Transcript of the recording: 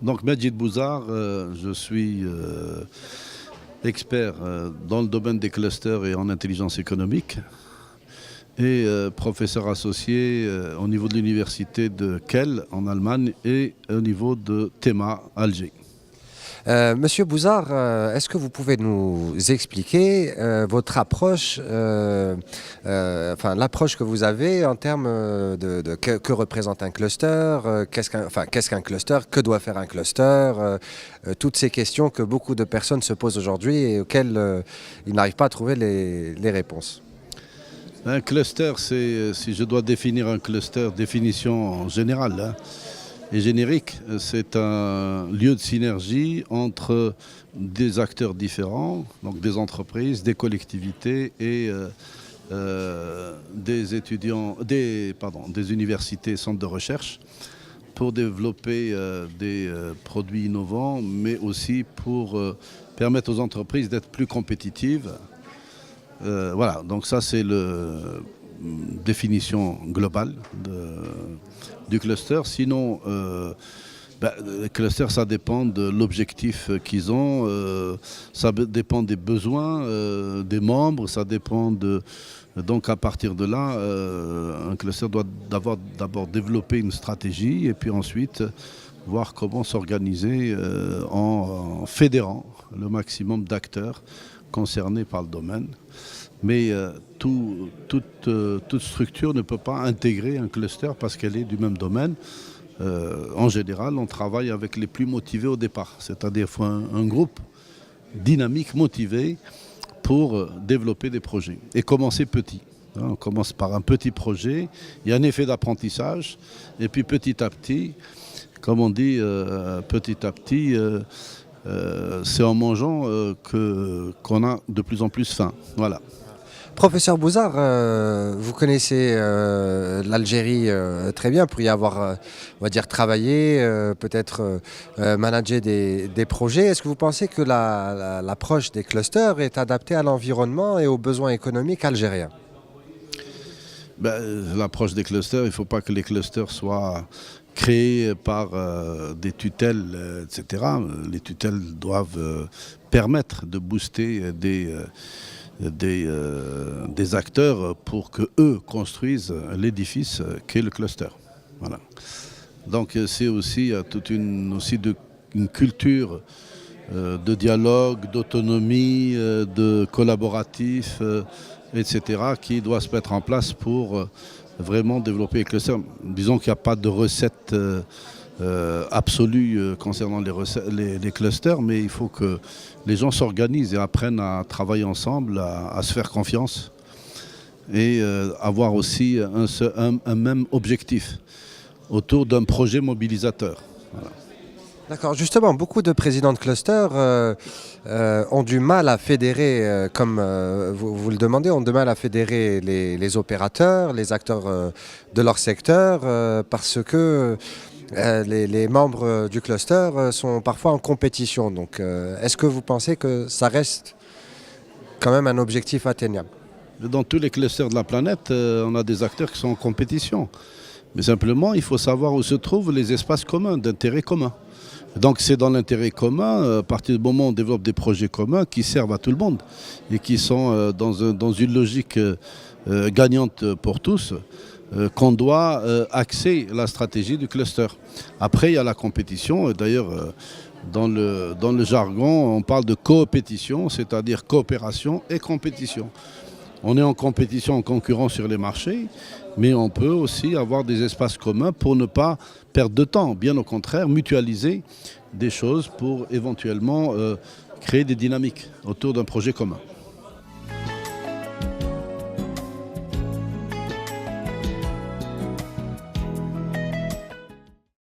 Donc Majid Bouzar, je suis expert dans le domaine des clusters et en intelligence économique et professeur associé au niveau de l'université de Kiel en Allemagne et au niveau de TEMA Alger. Monsieur Bouzar, est-ce que vous pouvez nous expliquer votre approche, l'approche que vous avez en termes que représente un cluster, qu'est-ce qu'un cluster, que doit faire un cluster, toutes ces questions que beaucoup de personnes se posent aujourd'hui et auxquelles ils n'arrivent pas à trouver les réponses. Un cluster, si je dois définir un cluster, définition générale, et générique, c'est un lieu de synergie entre des acteurs différents, donc des entreprises, des collectivités et des étudiants, des universités, centres de recherche, pour développer des produits innovants, mais aussi pour permettre aux entreprises d'être plus compétitives. Voilà, donc ça c'est la définition globale du cluster. Sinon, le cluster, ça dépend de l'objectif qu'ils ont, ça dépend des besoins des membres, ça dépend de... Donc à partir de là, un cluster doit d'abord développer une stratégie et puis ensuite voir comment s'organiser en fédérant le maximum d'acteurs concernés par le domaine. Mais toute structure ne peut pas intégrer un cluster parce qu'elle est du même domaine. En général, on travaille avec les plus motivés au départ, c'est-à-dire qu'il faut un groupe dynamique, motivé pour développer des projets et commencer petit. On commence par un petit projet, il y a un effet d'apprentissage et puis petit à petit, comme on dit, petit à petit, c'est en mangeant qu'on a de plus en plus faim. Voilà. Professeur Bouzar, vous connaissez l'Algérie très bien pour y avoir, on va dire, travaillé, peut-être manager des projets. Est-ce que vous pensez que l'approche des clusters est adaptée à l'environnement et aux besoins économiques algériens? L'approche des clusters, il ne faut pas que les clusters soient créés par des tutelles, etc. Les tutelles doivent permettre de booster des acteurs pour qu'eux construisent l'édifice qu'est le cluster. Voilà. Donc c'est aussi toute une culture de dialogue, d'autonomie, de collaboratif, etc. qui doit se mettre en place pour vraiment développer les clusters. Disons qu'il n'y a pas de recette absolue concernant les clusters, mais il faut que les gens s'organisent et apprennent à travailler ensemble, à se faire confiance et avoir aussi un même objectif autour d'un projet mobilisateur. Voilà. D'accord, justement, beaucoup de présidents de clusters ont du mal à fédérer, comme vous le demandez, ont du mal à fédérer les opérateurs, les acteurs de leur secteur, parce que les membres du cluster sont parfois en compétition. Donc, est-ce que vous pensez que ça reste quand même un objectif atteignable? Dans tous les clusters de la planète, on a des acteurs qui sont en compétition. Mais simplement, il faut savoir où se trouvent les espaces communs, d'intérêt commun. Donc c'est dans l'intérêt commun, à partir du moment où on développe des projets communs qui servent à tout le monde et qui sont dans une logique gagnante pour tous, qu'on doit axer la stratégie du cluster. Après, il y a la compétition. D'ailleurs, dans le jargon, on parle de coopétition, c'est-à-dire coopération et compétition. On est en compétition, en concurrence sur les marchés, mais on peut aussi avoir des espaces communs pour ne pas perdre de temps. Bien au contraire, mutualiser des choses pour éventuellement créer des dynamiques autour d'un projet commun.